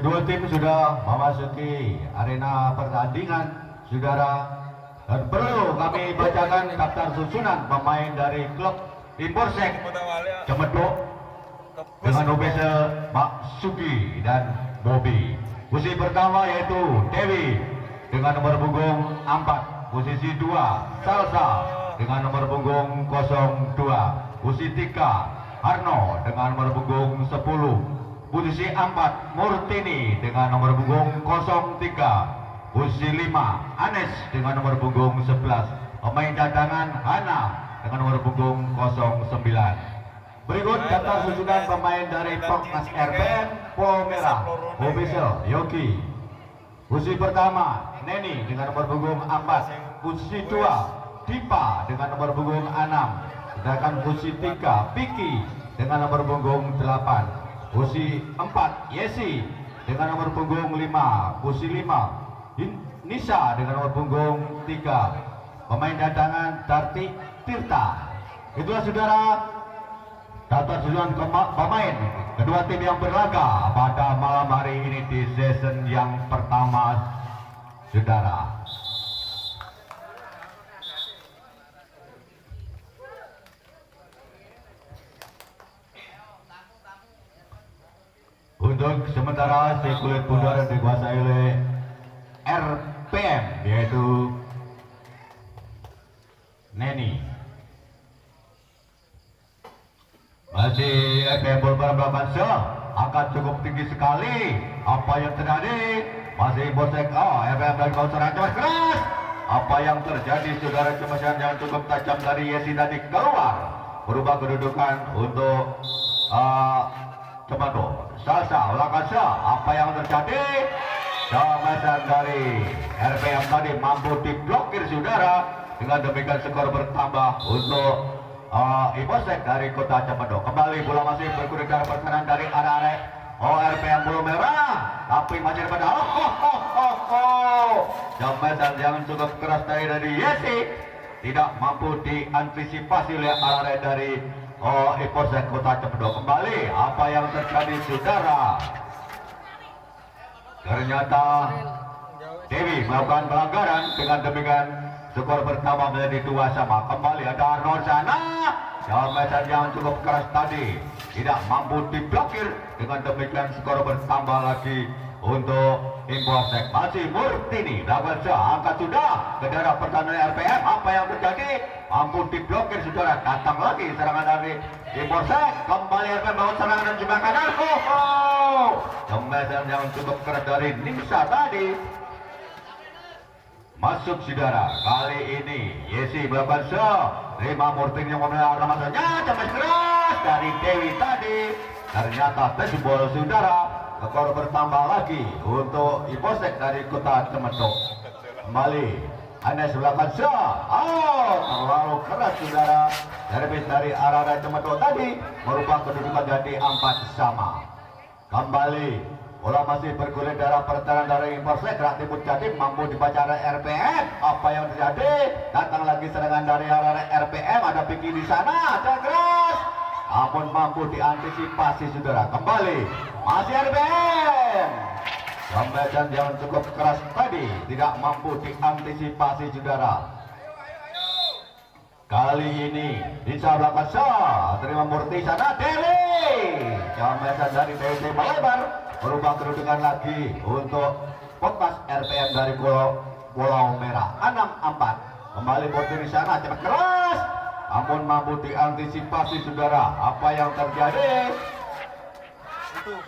Kedua tim sudah memasuki arena pertandingan, saudara. Dan perlu kami bacakan daftar susunan pemain dari klub Imporsek Cemedok dengan official Pak Sugi dan Bobby. Posisi pertama yaitu Dewi dengan nomor punggung 4. Posisi 2 Salsa dengan nomor punggung 02. Posisi 3 Arno dengan nomor punggung 10. Posisi 4 Murtini dengan nomor punggung 03. Posisi 5 Anes dengan nomor punggung 11. Pemain cadangan Hana dengan nomor punggung 09. Berikut daftar susunan pemain dari Poknas RPM Pulau Merah official Yogi. Posisi pertama Neni dengan nomor punggung 4. Posisi 2 Dipa dengan nomor punggung 6. Sedangkan posisi 3 Piki dengan nomor punggung 8. Posisi 4 Yesi dengan nomor punggung 5. Posisi 5 Nisa dengan nomor punggung 3. Pemain cadangan Darti Tirta. Itulah saudara daftar susunan pemain kedua tim yang berlaga pada malam hari ini di season yang pertama, saudara. Untuk sementara si kulit pudar dikuasai oleh RPM yaitu Neni. Masih RPM berapa akan cukup tinggi sekali. Apa yang terjadi? Masih Bosek RPM dari kawasan cemas keras. Apa yang terjadi saudara, cemasan yang cukup tajam dari Yesi tadi keluar, berubah kedudukan untuk Cemado. Salsa Lakasa, apa yang terjadi? Cemasan dari RPM tadi mampu diblokir saudara. Dengan demikian skor bertambah untuk Imporsek dari kota Cemado. Kembali bola masih bergulir dari pertahanan dari arah RPM Pulau Merah, tapi masih pada Cemasan yang cukup keras dari Yesi tidak mampu diantisipasi oleh arah dari Imporsek kota Cemado. Kembali apa yang terjadi saudara? Ternyata Dewi melakukan pelanggaran, dengan demikian skor bertambah menjadi 2-2. Kembali ada Arnold sana. Cemasan yang cukup keras tadi tidak mampu diblokir, dengan demikian skor bertambah lagi untuk Imporsek. Masih Murtini dapat angkat sudah ke daerah pertahanan RPM. Apa yang terjadi? Mampu diblokir saudara. Datang lagi serangan dari Imporsek. Kembali RPM bangun serangan dan sebelah kanan. Cemasan yang cukup keras dari Nisa tadi masuk saudara. Kali ini Yesi melakukan terima Murtini yang memelihara masanya. Cemas keras dari Dewi tadi. Ternyata terjebol saudara. Skor bertambah lagi untuk Imporsek dari kota Cemedok. Kembali Anes melakukan terlalu keras saudara. Dari arah Cemedok tadi merubah kedudukan jadi 4-sama. Kembali bola masih bergulir darah pertahanan dari Imporsek. Gerak timur jadi mampu dibaca oleh RPM. Apa yang terjadi? Datang lagi serangan dari arah RPM. Ada Piki di sana. Keras. Namun mampu diantisipasi saudara. Kembali masih RPM. Cemasan yang cukup keras tadi tidak mampu diantisipasi saudara. Kali ini bisa melakukan terima Murti sana. Dewi. Cemasan dari Dewi melebar, berubah kedudukan lagi untuk Poknas RPM dari Pulau Merah 6-4. Kembali Murti di sana, cepat keras, namun mampu diantisipasi saudara. Apa yang terjadi?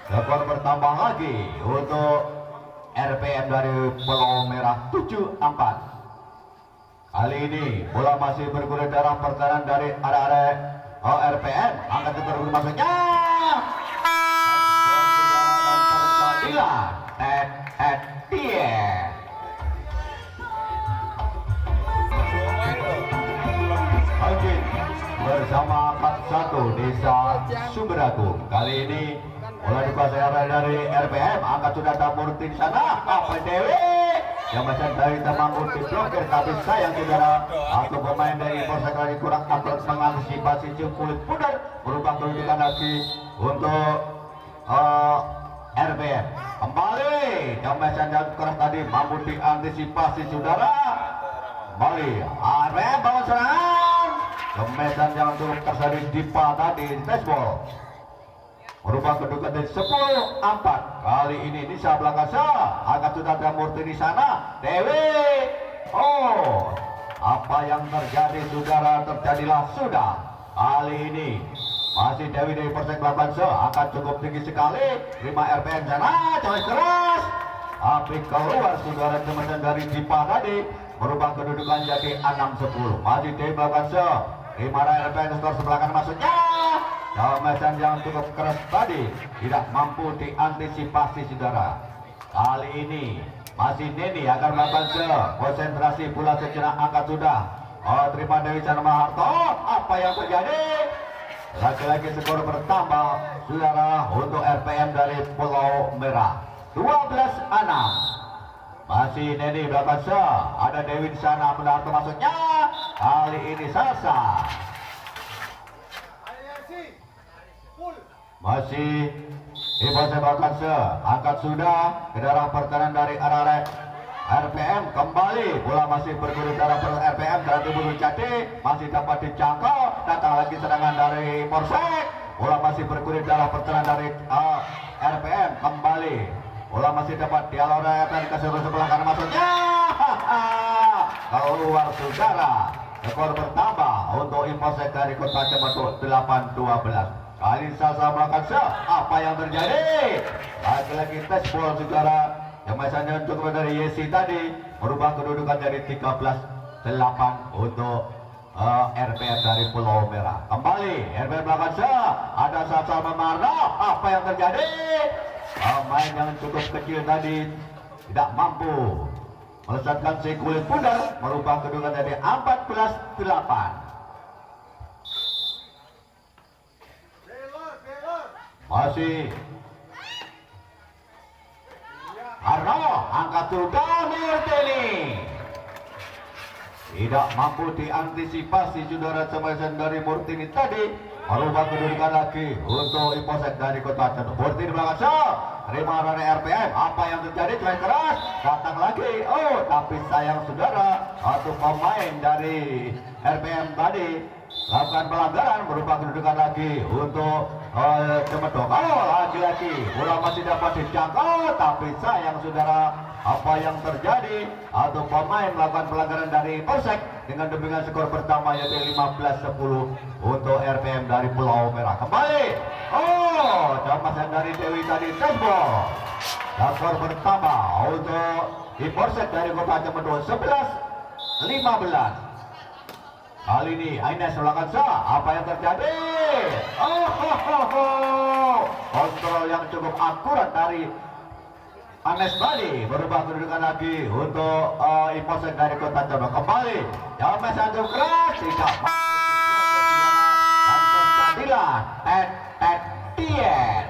Skor bertambah lagi untuk RPM dari Pulau Merah 7-4. Kali ini bola masih bergulir darah pertahanan dari arah RPM. Angkat keterus masuknya. Bersama 41 Desa Sumberagung. Kali ini bola dikuasai dari RPM. Angkat sudah Murti di sana. Apa Dewi yang macam dari mampu diblokir, tapi sayang saudara, atau pemain dari Imporsek lagi kurang akurat mengantisipasi kulit pudar, berubah kedudukan lagi untuk RPM. Kembali Jamesan yang keras tadi mampu diantisipasi saudara. Kembali RPM bawa serangan. Jamesan yang cukup keras tadi Dipa tadi testball. Merubah kedudukan dari 10-4. Kali ini Nisa belakang agak sudah ada Murti di sana. Dewi. Oh, apa yang terjadi saudara? Terjadilah sudah. Kali ini masih Dewi dari Persek belakang akan cukup tinggi sekali. 5 RPM sana, coy keras. Tapi keluar saudara teman dari Dipa tadi. Merubah kedudukan jadi 6-10. Masih Dewi belakang 5 RPM skor sebelah kanan masuknya. Jamesan yang cukup keras tadi tidak mampu diantisipasi saudara. Kali ini masih Neni akan melakukan konsentrasi bola sejenak angkat sudah. Oh, terima Dewi Sarma Harto. Apa yang terjadi? Lagi-lagi skor bertambah saudara untuk RPM dari Pulau Merah 12-6. Masih Neni belakang ada Dewi di sana menarto masuknya. Kali ini Salsa. Masih Ibu Sebakan angkat sudah kendaraan pertahanan dari arah RPM kembali bola masih bergulir darah RPM dan Bulu Jati masih dapat dijangkau. Datang lagi serangan dari Polsek, bola masih bergulir darah pertahanan dari RPM kembali bola masih dapat dialog RPM ke sebelah kanan masuknya. Keluar saudara, skor bertambah untuk Polsek dari Kota Cibatu 8-12. Kali Salsa melakukan apa yang terjadi? Lagi-lagi tes bola saudara. Yang masanya cukup dari Yesi tadi merubah kedudukan dari 13-8 untuk RPM dari Pulau Merah. Kembali RPM melakukan ada Salsa Memarno. Apa yang terjadi? Pemain yang cukup kecil tadi tidak mampu melesatkan si kulit pundar, merubah kedudukan dari 14-8. Masih Arno angkat sudah Mirtini tidak mampu diantisipasi saudara Semesan dari Murtini tadi merubah kedudukan lagi untuk Imposek dari Kota Cirebon. Murtini belakang terima dari RPM. Apa yang terjadi? Cuek keras datang lagi. Oh, tapi sayang saudara satu pemain dari RPM tadi lakukan pelanggaran, merubah kedudukan lagi untuk Cemedok. Oh, lagi-lagi bola masih dapat dijangkau, tapi sayang saudara apa yang terjadi atau pemain melakukan pelanggaran dari Polsek dengan demikian skor pertama yaitu 15-10 untuk RPM dari Pulau Merah. Kembali oh, jamasan dari Dewi tadi tembok. Skor pertama untuk Polsek dari Kota Cemedok 11-15. Kali ini Aines melakukan apa yang terjadi? Kontrol yang cukup akurat dari Anes Bali berubah kedudukan lagi untuk Imposek dari Kota Cirebon. Kembali James satu keras tidak dan terjadilah Tien.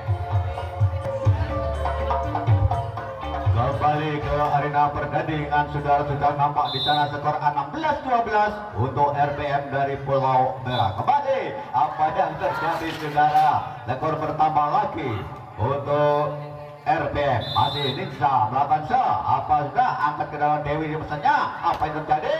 Kembali ke arena pertandingan saudara sudah nampak di sana skor 16-12 untuk RPM dari Pulau Merah. Kembali apa yang terjadi saudara? Skor bertambah lagi untuk RPM. Masih Ninja melakukan apa sudah angkat ke dalam Dewi pesannya. Apa yang terjadi?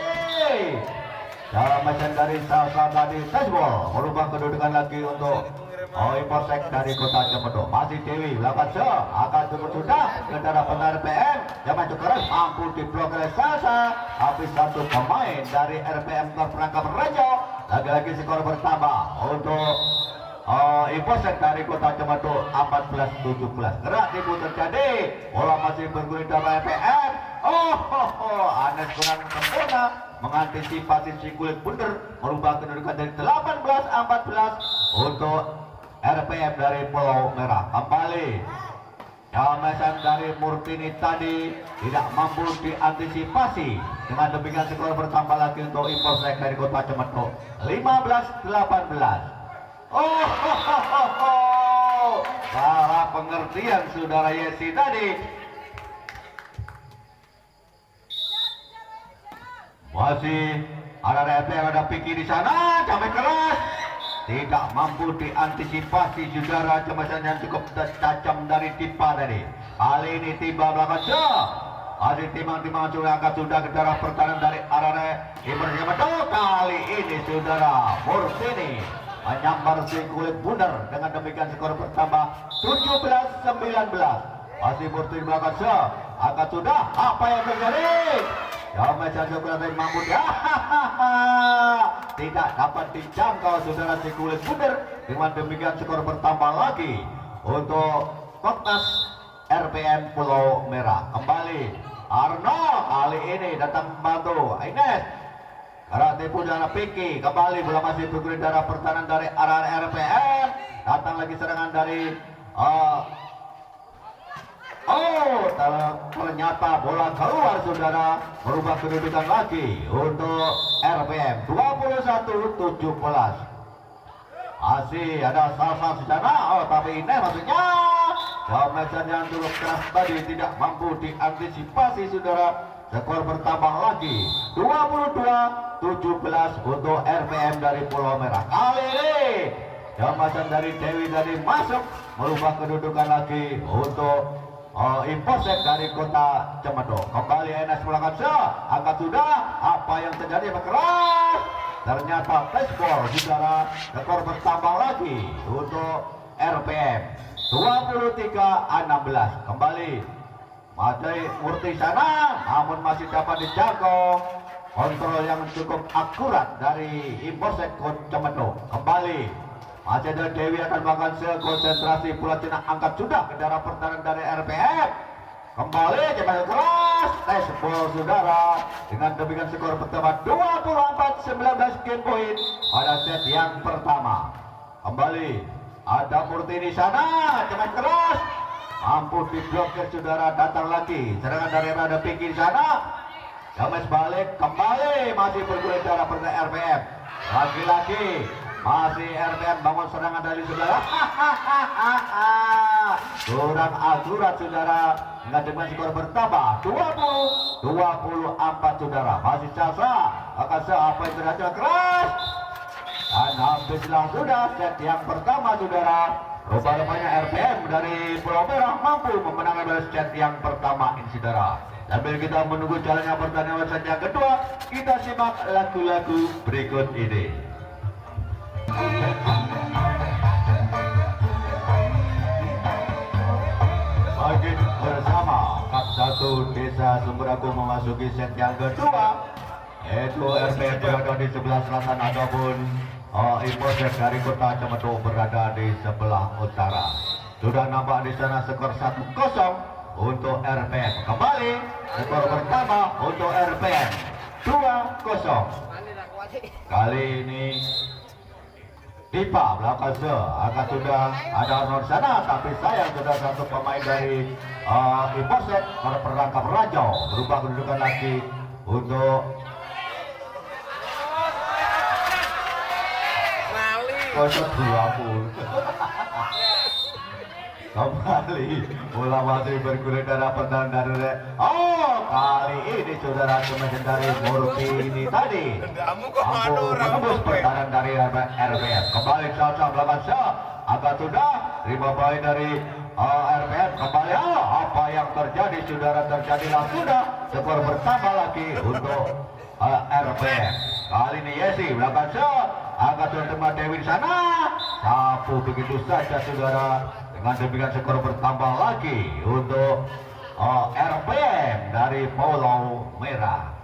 Dalam mesin dari Salsa tadi Tezbol merubah kedudukan lagi untuk Imposek dari Kota Cemedok. Masih Dewi melakukan akan cukup sudah kendaraan penarik RPM yang maju keras mampu diblok oleh Salsa, tapi satu pemain dari RPM terperangkap Rejo. Lagi-lagi skor bertambah untuk Imposek dari Kota Cemedok 14-17. Gerak tipu terjadi, bola masih bergulir dalam RPM. Anes kurang sempurna mengantisipasi si kulit bundar, merubah kedudukan dari 18-14 untuk RPM dari Pulau Merah. Kembali Jamesan dari Murtini tadi tidak mampu diantisipasi, dengan demikian skor bertambah lagi untuk Imposek dari Kota Cemedok 15-18. Salah pengertian saudara Yesi tadi. Masih ada RPM, ada Piki di sana, sampai keras. tidak mampu diantisipasi saudara, jemasan yang cukup tajam dari Tipa tadi. Kali ini tiba belakang masih timang-timang sudah ke darah pertahanan dari arah Ibrahim. Kali ini saudara Murtini menyambar si kulit bundar, dengan demikian skor bertambah 17-19. Masih Murtini belakang angkat sudah, apa yang terjadi? Jamai saja berada mampu tidak dapat dijangkau saudara si kulit bundar, dengan demikian skor bertambah lagi untuk Koknas RPM Pulau Merah. Kembali Arno kali ini datang membantu Ines. Karena tipu dana Piki kembali bola masih bergulir darah pertahanan dari arah RPM. Datang lagi serangan dari ternyata bola keluar saudara, merubah kedudukan lagi untuk RPM 21-17. Masih ada salsa di sana, tapi ini maksudnya Jamesan yang dulu keras tadi tidak mampu diantisipasi saudara, skor bertambah lagi 22-17 untuk RPM dari Pulau Merah. Kali ini Jamesan dari Dewi tadi masuk, merubah kedudukan lagi untuk Imposek dari Kota Cemedo. Kembali Enes Pulangkan angkat sudah, apa yang terjadi keras, ternyata flashball saudara, skor bertambah lagi untuk RPM 23-16. Kembali Madai Murti sana, namun masih dapat dijangkau, kontrol yang cukup akurat dari Imposek Kota Cemedo. Kembali masih ada Dewi akan melakukan konsentrasi pula Cina, angkat sudah ke darah pertahanan dari RPM. Kembali cepat keras, tes ball saudara, dengan demikian skor bertambah 24-19 game point pada set yang pertama. Kembali ada Murti di sana, cepat keras, mampu diblokir saudara. Datang lagi serangan dari Rada Pinggir sana, James balik kembali, masih bergulir darah pertahanan RPM. Lagi-lagi masih RPM bangun serangan dari saudara. Kurang akurat saudara, dengan dengan skor bertambah 20-24 saudara. Masih Sasa akan apa yang terjadi keras, dan habislah sudah set yang pertama saudara. Rupanya RPM dari Pulau Merah mampu memenangkan pada set yang pertama ini saudara. Sambil kita menunggu jalannya pertandingan set yang kedua, kita simak lagu-lagu berikut ini. Bagi bersama Kap 1 Desa Sumberagung memasuki set yang kedua, yaitu RPM berada di sebelah selatan ataupun Imposek dari Kota Cemedo berada di sebelah utara. Sudah nampak di sana skor 1-0 untuk RPM. Kembali skor pertama untuk RPM 2-0. Kali ini Dipa belakang akan sudah ada honor sana, tapi sayang sudah satu pemain dari Imposek perangkap Rajau, berubah kedudukan lagi untuk 0-20. Kembali bola masih bergulir darah pertahanan dari kali ini saudara kemudian dari Murti ini tadi mampu menembus pertahanan dari RPM. Kembali Sasa belakang agak sudah 5 poin dari RPM. Kembali apa yang terjadi saudara, terjadilah sudah, skor bertambah lagi untuk RPM. Kali ini Yesi belakang agak sudah tempat Dewi sana, sapu begitu saja saudara. Dengan demikian skor bertambah lagi untuk RPM dari Pulau Merah.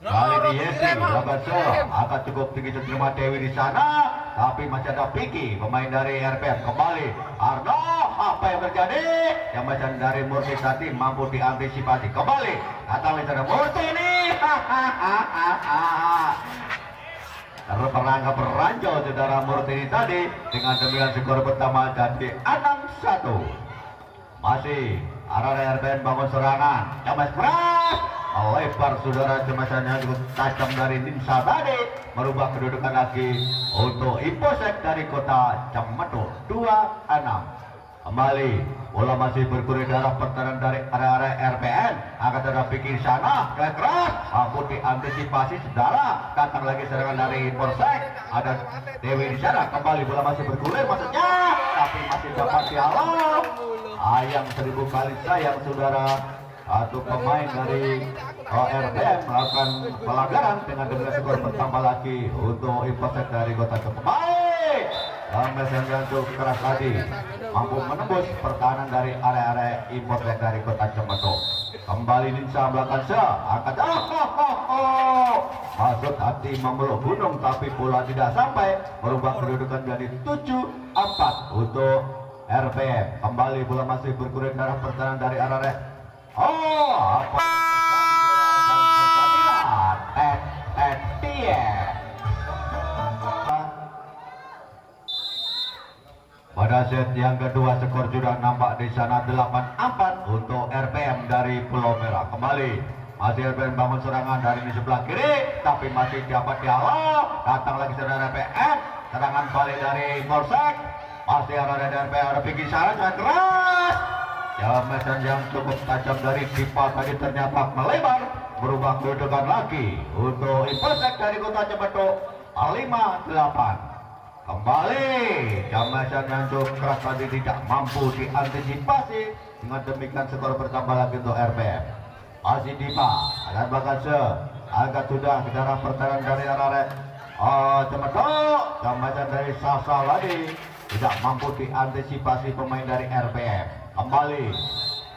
Kali ini Yesi akan cukup tinggi terima Dewi di sana, tapi masih ada Piki pemain dari RPM. Kembali Arno, apa yang terjadi? Yang macam dari Murti tadi mampu diantisipasi. Kembali datang dari Murti ini. Terperangkap Ranjau saudara Murti tadi, dengan demikian skor pertama jadi 6-1. Masih arah RPM bangun serangan, James keras melebar saudara, jemasannya cukup tajam dari Nimsa tadi, merubah kedudukan lagi untuk Imposek dari Kota Cemedo 2-6. Kembali, bola masih bergulir darah pertahanan dari area RPM. Akan tetapi kiri sana, keras, mampu diantisipasi saudara. Datang lagi serangan dari Polsek. Ada Dewi di sana. Kembali bola masih bergulir maksudnya, tapi masih dapat dihalau. Ayang 1000 kali sayang saudara. Satu pemain dari RPM melakukan pelanggaran dengan skor bertambah lagi untuk Polsek dari Kota Cempeto. Mesin jantung keras tadi mampu menembus pertahanan dari area-area Polsek dari Kota Cempeto. Kembali Ninsa belakang angkat maksud hati memeluk gunung tapi bola tidak sampai, merubah kedudukan jadi 7-4 untuk RPM. Kembali bola masih bergulir darah pertahanan dari area apa pada set yang kedua skor sudah nampak di sana 8-4 untuk RPM dari Pulau Merah. Kembali masih RPM bangun serangan dari di sebelah kiri tapi masih dapat dihalau. Datang lagi saudara RPM, serangan balik dari Polsek. Masih ada RPM, ada pinggir sana sangat keras. Jamesan yang cukup tajam dari Dipa tadi ternyata melebar, berubah kedudukan lagi untuk Polsek dari Kota Cempeto 5-8. Kembali Jamesan yang cukup keras tadi tidak mampu diantisipasi, dengan demikian skor bertambah lagi untuk RPM. Masih Dipa akan Bagase agak sudah ke arah pertahanan dari area Cempeto. Jamesan dari Sasa tadi tidak mampu diantisipasi pemain dari RPM. Kembali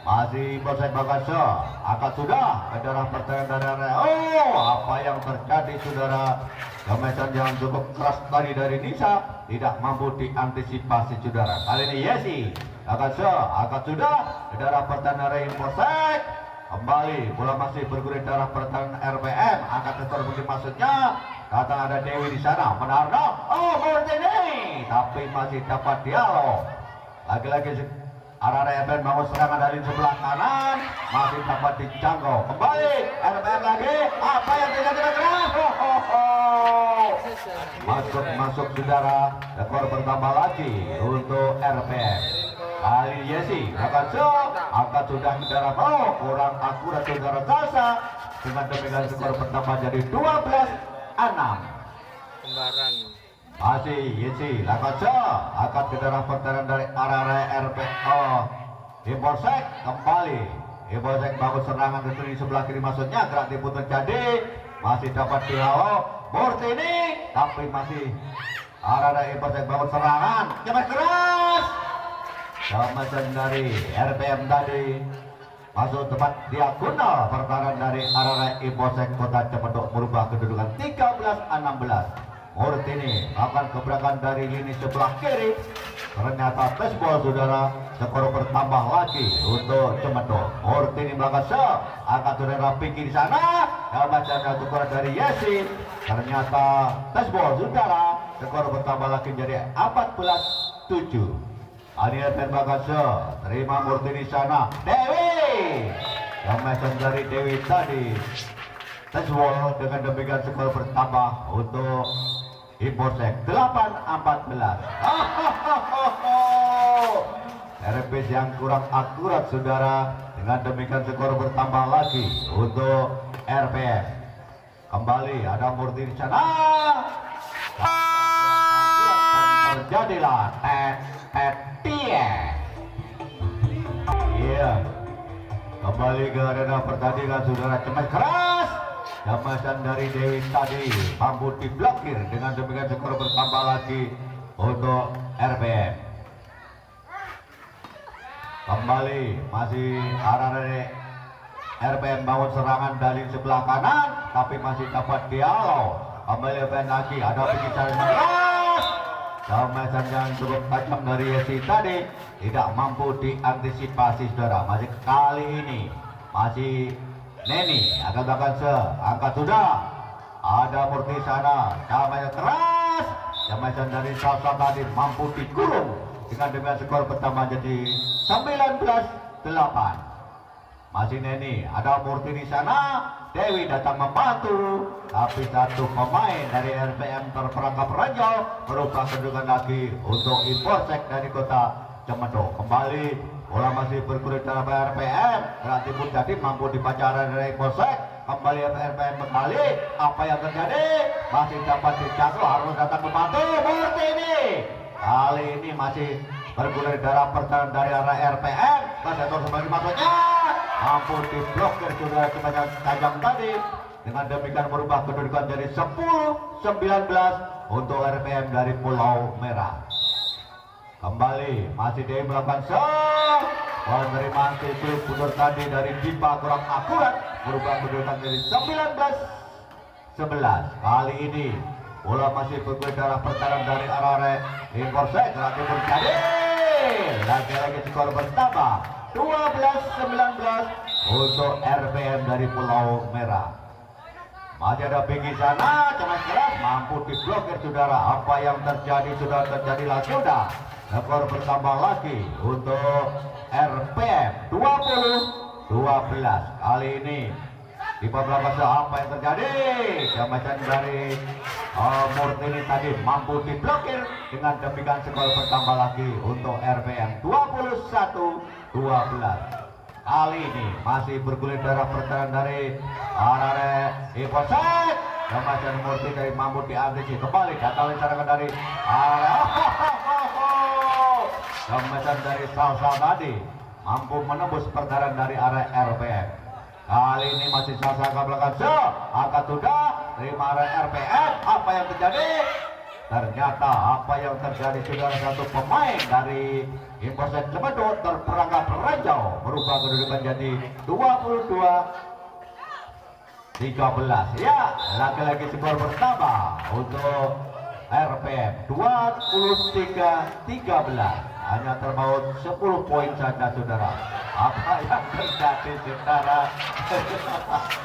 masih Polsek Bagase agak sudah ke arah pertahanan dari area. Apa yang terjadi saudara? Jamesan yang cukup keras tadi dari Nisa tidak mampu diantisipasi saudara. Kali ini Yesi agak sudah ke arah pertahanan dari Polsek. Kembali bola masih bergulir darah pertahanan RPM. Angkat skor mungkin maksudnya. Datang ada Dewi di sana. Menarno. Murtini. Tapi masih dapat dialog. Lagi-lagi arah RPM bangun serangan dari sebelah kanan. Masih dapat dijangkau. Kembali RPM lagi. Apa yang terjadi keras? Masuk saudara. Skor bertambah lagi untuk RPM. Kali Yesi akan sudah saudara kurang akurat saudara Sasa. Dengan demikian skor bertambah jadi 12-6. Kembaran. Masih Yesi akan ke arah pertahanan dari area RPO. Polsek kembali. Polsek bangun serangan di sebelah kiri maksudnya, gerak diputar jadi masih dapat dihalau Murtini, tapi masih area Polsek bangun serangan cepat keras. Jamesan dari RPM tadi masuk tepat diagonal pertahanan dari area Polsek Kota Cempeto, merubah kedudukan 13-16. Murtini akan gebrakan dari lini sebelah kiri, ternyata touchball saudara. Skor bertambah lagi untuk Cempeto. Murtini belakang akan saudara pinggir di sana. Jamesan yang skor dari Yesi, ternyata touchball saudara. Skor bertambah lagi jadi 14-7. Anier dan Bagase terima Murtini sana. Dewi Jamesan dari Dewi tadi touchball, dengan demikian skor bertambah untuk Polsek 8-14. RPS yang kurang akurat saudara, dengan demikian skor bertambah lagi untuk RPM. Kembali ada Murtini sana. Terjadilah iya, kembali ke arena pertandingan saudara. Cemas keras Jamesan dari Dewi tadi mampu diblokir, dengan demikian skor bertambah lagi untuk RPM. Kembali masih arah dari RPM bangun serangan dari sebelah kanan tapi masih dapat dihalau. Kembali RPM lagi ada pikiran keras. Jamesan yang cukup tajam dari Yesi tadi tidak mampu diantisipasi saudara. Masih kali ini masih Neni agak angkat sudah. Ada Murti sana. Jamesan keras. Jamesan dari Sasa tadi mampu dikurung, dengan demikian skor bertambah jadi 19-8. Masih Neni, ada Murti di sana. Dewi datang membantu, tapi satu pemain dari RPM terperangkap ranjau, merubah kedudukan lagi untuk Polsek dari Kota Cemendo. Kembali bola masih bergulir dalam RPM. Berarti pun jadi mampu dipacaran dari Polsek. Kembali RPM kembali. Apa yang terjadi? Masih dapat dijatuh, harus datang membantu Murti ini. Kali ini masih bergulir darah pertahanan dari arah RPM. Kasetor sebagai maksudnya mampu diblokir juga kepada tajam tadi. Dengan demikian merubah kedudukan jadi 10-19 untuk RPM dari Pulau Merah. Kembali masih dia melakukan serve. Penerimaan sipil mundur tadi dari Dipa kurang akurat, merubah kedudukan jadi 19-11. Kali ini bola masih bergulir darah pertahanan dari arah Polsek. Lagi terjadi. Lagi-lagi skor bertambah 12-19 untuk RPM dari Pulau Merah. Masih ada pinggir sana, cemas keras, mampu diblokir saudara. Apa yang terjadi sudah terjadi lagi sudah. Skor bertambah lagi untuk RPM 20-12. Kali ini di babak apa yang terjadi? Jambatan dari Murtini tadi mampu diblokir. Dengan demikian skor bertambah lagi untuk RPM 21-12. Kali ini masih bergulir darah pertahanan dari arah Polsek. Jambatan Murti dari mampu diantisipasi kembali. Datang serangan dari arah jambatan dari Salsa tadi mampu menembus pertahanan dari arah RPM. Kali ini masih Salsa ke belakang. Angkat sudah terima arah RPM. Apa yang terjadi? Ternyata apa yang terjadi saudara, satu pemain dari Polsek Cemendo terperangkap ranjau, merubah kedudukan jadi 22-13. Ya, lagi-lagi skor bertambah untuk RPM 23-13. Hanya terpaut 10 poin saja saudara. Apa yang terjadi saudara?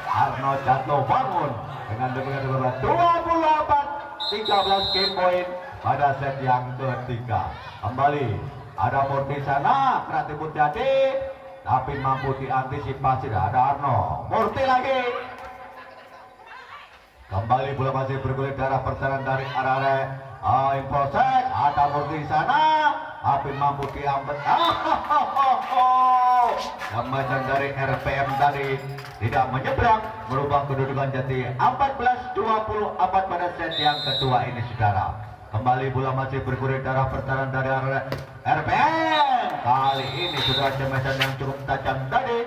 Arno jatuh bangun dengan demikian 28-13 game point pada set yang ketiga. Kembali ada Murti sana, kreatif jadi tapi mampu diantisipasi. Ada Arno, Murti lagi. Kembali bola masih bergulir darah pertahanan dari arah Polsek. Ada Murti sana, tapi mampu diambil. Jambatan dari RPM tadi tidak menyeberang, merubah kedudukan jadi 14-24 pada set yang kedua ini saudara. Kembali bola masih bergulir darah pertahanan dari arah RPM. Kali ini sudah jembatan yang cukup tajam tadi.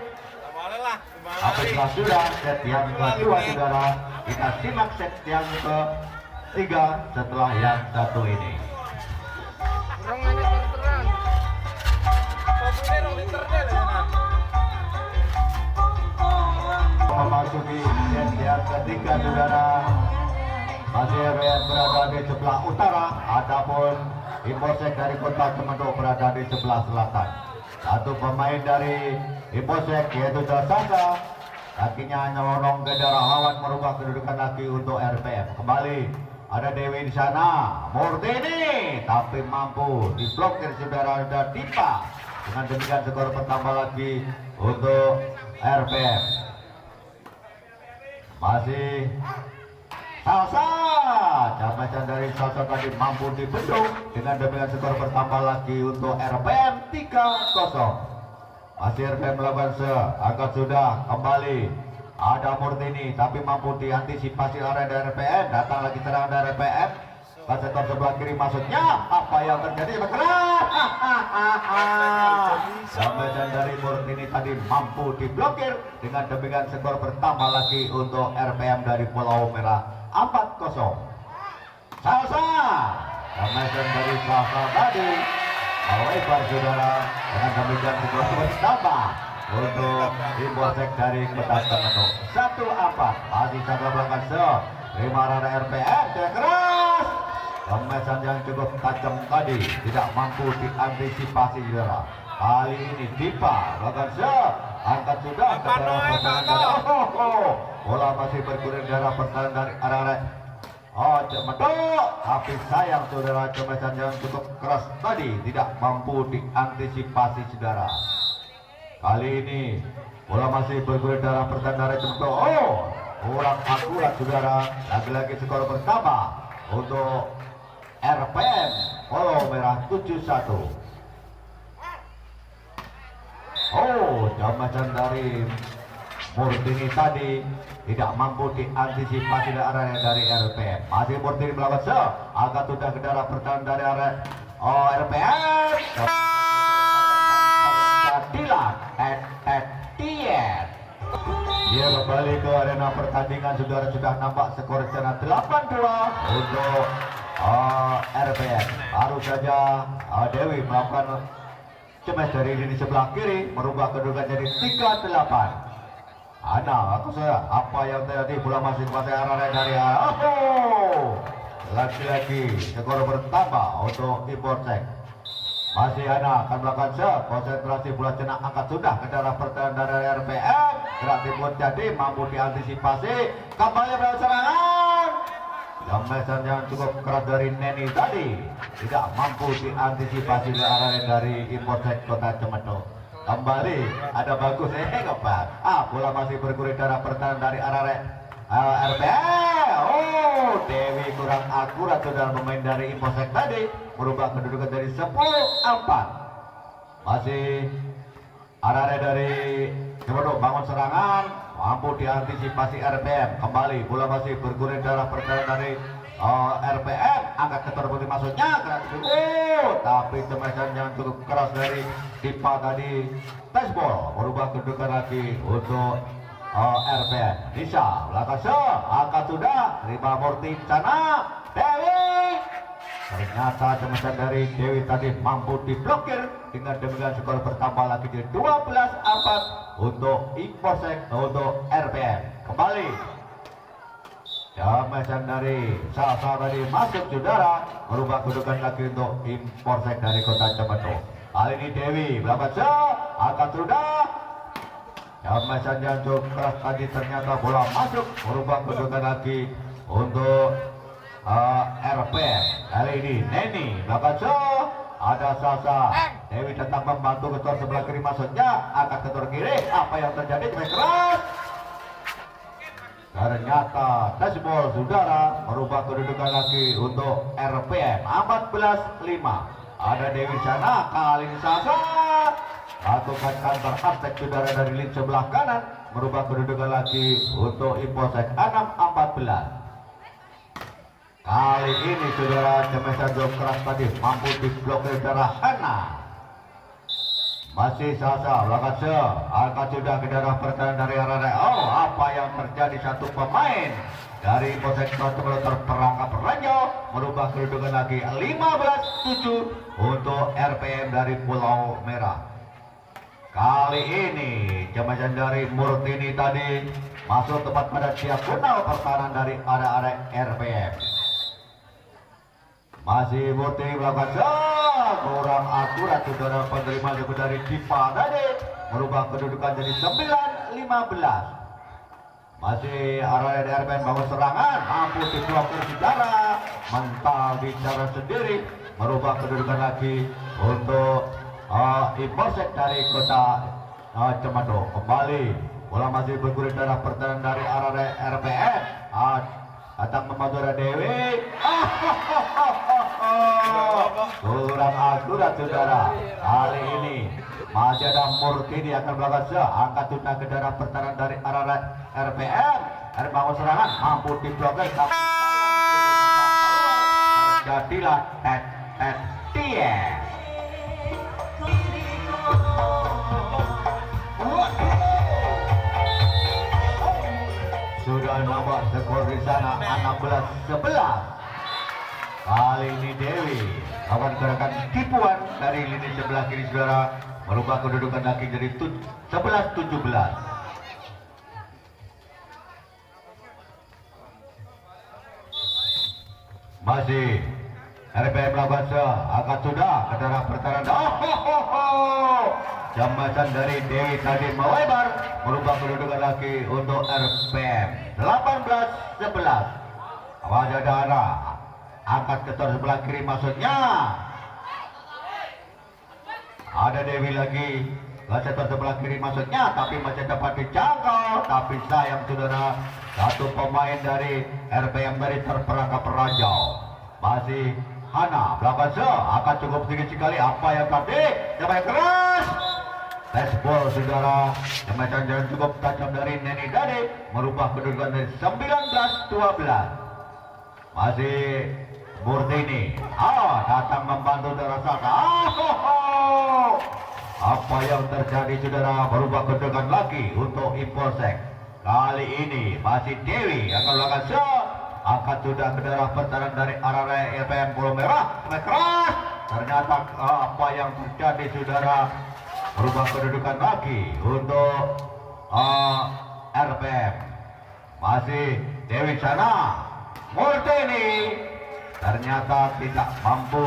Apabila sudah set yang kedua saudara, kita simak set yang ketiga setelah yang satu ini. Memasuki set yang ketiga saudara, masih RPM berada di sebelah utara, adapun Polsek dari Kota Cemendo berada di sebelah selatan. Satu pemain dari Polsek yaitu Dasasa, kakinya nyelonong ke darah lawan, merubah kedudukan lagi untuk RPM. Kembali ada Dewi di sana, Murti ini tapi mampu diblokir saudara dan Dipa. Dengan demikian skor bertambah lagi untuk RPM. Masih Salsa, jambatan dari Salsa tadi mampu dibendung. Dengan demikian skor bertambah lagi untuk RPM 3-0. Masih RPM melakukan angkat sudah kembali. Ada Murtini tapi mampu diantisipasi oleh RPM. Datang lagi serangan dari RPM. Kasetor sebelah kiri maksudnya. Apa yang terjadi? Bergerak. Jambatan dari Murtini tadi mampu diblokir. Dengan demikian skor bertambah lagi untuk RPM dari Pulau Merah 4-0. Salsa, jambatan dari Salsa tadi lebar saudara. Dengan demikian skor bertambah untuk Polsek dari Kota Cemendo 1-4. Masih sama belakang terima arah RPM keras. Pemesan yang cukup tajam tadi tidak mampu diantisipasi saudara. Kali ini Dipa belakang angkat sudah ke darah pertahanan. Bola masih bergulir darah pertahanan dari arah Cemendo, tapi sayang saudara, pemesan yang cukup keras tadi tidak mampu diantisipasi saudara. Kali ini bola masih bergulir darah pertahanan dari Cemendo. Kurang akurat saudara. Lagi-lagi skor bertambah untuk RPM Pulau Merah 7-1. Oh, jambatan dari Murtini tadi tidak mampu diantisipasi dari RPM. Masih Murtini melakukan agak sudah ke dalam pertahanan dari area RPM. Jadilah Tien. Dia kembali ke arena pertandingan. Saudara sudah nampak skor secara 8-2 untuk RPM. Baru saja Dewi melakukan cemes dari lini sebelah kiri, merubah kedudukan jadi 3-8. Aku saya apa yang terjadi, bola masih arah dari lagi-lagi skor bertambah untuk Importek. Masih akan melakukan konsentrasi bola cenak angkat sudah ke dalam pertahanan dari RPM. Gerak timur jadi mampu diantisipasi, kembali melakukan serangan. Jamesan yang cukup keras dari Neni tadi tidak mampu diantisipasi ke arah dari Importek Kota Cemedo. Kembali ada bagus kepak. Bola masih bergulir darah pertahanan dari arah RPM. Dewi kurang akurat dalam pemain dari Imposek tadi, merubah kedudukan dari 10-4. Masih arah dari Cemedo bangun serangan, mampu diantisipasi RPM. Kembali bola masih bergulir darah pertahanan dari RPM, angkat ke terbukti maksudnya tapi temesan yang cukup keras dari Dipa tadi. Tesbol merubah kedudukan lagi untuk RPM. Nisa belakang angkat sudah, terima Murti sana Dewi. Ternyata temesan dari Dewi tadi mampu diblokir. Dengan demikian skor bertambah lagi jadi 12-4 untuk Imposek untuk RPM. Kembali Jamesan dari Sasa tadi masuk saudara, merubah kedudukan lagi untuk Imporsek dari Kota Cemedo. Kali ini Dewi belakang angkat sudah. Jamesan yang cukup keras tadi ternyata bola masuk, merubah kedudukan lagi untuk RPM. Kali ini Neni belakang ada Sasa. Dewi tetap membantu ketor sebelah kiri maksudnya, angkat ketor kiri. Apa yang terjadi? Cepat keras. Ternyata Tesbol saudara merubah kedudukan lagi untuk RPM 14-5. Ada Dewi sana, kali ini Sasa lakukan counter attack saudara dari lini sebelah kanan, merubah kedudukan lagi untuk Imposek 6-14. Kali ini saudara Jamesan jauh keras tadi mampu diblokir darah Hana. Masih Sasa belakang angkat sudah ke darah pertahanan dari arah apa yang terjadi, satu pemain dari Imposek Cemedo terperangkap ranjau, merubah kedudukan lagi 15-7 untuk RPM dari Pulau Merah. Kali ini Jamesan dari Murtini tadi masuk tepat pada siap final pertahanan dari area RPM. Masih Murtini melakukan kurang akurat saudara penerima dari Dipa tadi, merubah kedudukan jadi 9-15. Masih area RPM bangun serangan, mampu diblokir saudara, mental bicara sendiri, merubah kedudukan lagi untuk Imposek dari Kota Cemedo. Kembali bola masih bergulir darah pertahanan dari area RPM. Datang membantu Dewi. Kurang akurat saudara. Kali ini masih ada Murtini akan melakukan angkat sudah ke darah pertahanan dari arah RPM. Bangun serangan mampu diblokir. Jadilah Tien. Sudah nampak skor di sana 16-11. Kali ini Dewi akan gerakan tipuan dari lini sebelah kiri saudara, merubah kedudukan lagi jadi 11-17. Masih RPM melakukan angkat sudah ke darah pertahanan. Jamesan dari Dewi tadi melebar, merubah kedudukan lagi untuk RPM 18-11. Wajah darah angkat ketor sebelah kiri maksudnya. Ada Dewi lagi, ketor sebelah kiri maksudnya, tapi masih dapat dijangkau. Tapi sayang saudara, satu pemain dari RPM dari terperangkap ranjau. Masih Hana belakang akan cukup tinggi sekali. Apa yang tadi? Coba keras. Baseball saudara, tembakan jalan cukup tajam dari Neni Dade merubah kedudukan dari 19-12. Masih Murtini, datang membantu terasa. Apa yang terjadi saudara, merubah kedudukan lagi untuk Impolsek. Kali ini masih Dewi akan melakukan shot. Angkat sudah ke daerah pertahanan dari arah RPM Pulau Merah. Keras. Ternyata apa yang terjadi saudara, merubah kedudukan lagi untuk RPM. Masih Dewi sana. Murtini ternyata tidak mampu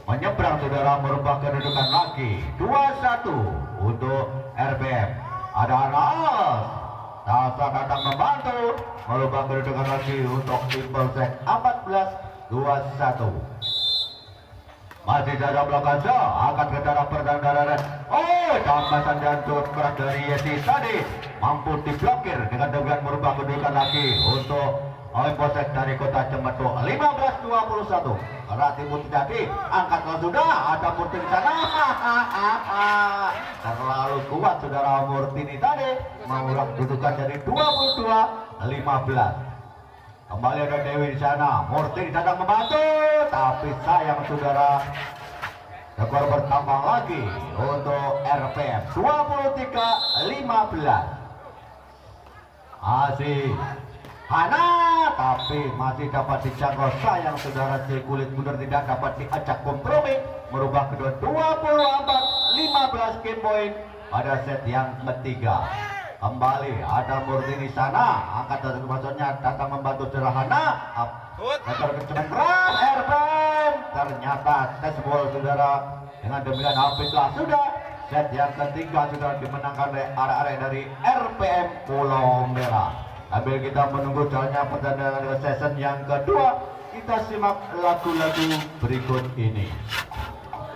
menyeberang saudara, merubah kedudukan lagi 2-1 untuk RPM. Ada Anas Tasa datang membantu merubah kedudukan lagi untuk Impolsek 14-21. Masih saja belakang angkat ke darah perdagangan. Tambasan dan shot keras dari Yesi tadi mampu diblokir dengan dengan merubah kedudukan lagi untuk Impolsek dari Kota Cemetuk 15-21. Arah timur terjadi, angkatlah sudah, ada Murtini di sana. Terlalu kuat saudara Murtini tadi mengulang kedudukan dari 22-15. Kembali ada Dewi di sana, Murtini datang membantu, tapi sayang saudara, skor bertambah lagi untuk RPM 23-15. Masih Hana, tapi masih dapat dijangkau, sayang saudara, si kulit mundur tidak dapat diajak kompromi, merubah kedua 24-15 game point pada set yang ketiga. Kembali ada Murtini sana, angkat dari maksudnya datang membantu Hana. Motor kecepatan keras RPM, ternyata tes ball saudara, dengan demikian habislah sudah set yang ketiga sudah dimenangkan oleh arah-arah dari RPM Pulau Merah. Sambil kita menunggu jalannya pertandingan season yang kedua, kita simak lagu-lagu berikut ini.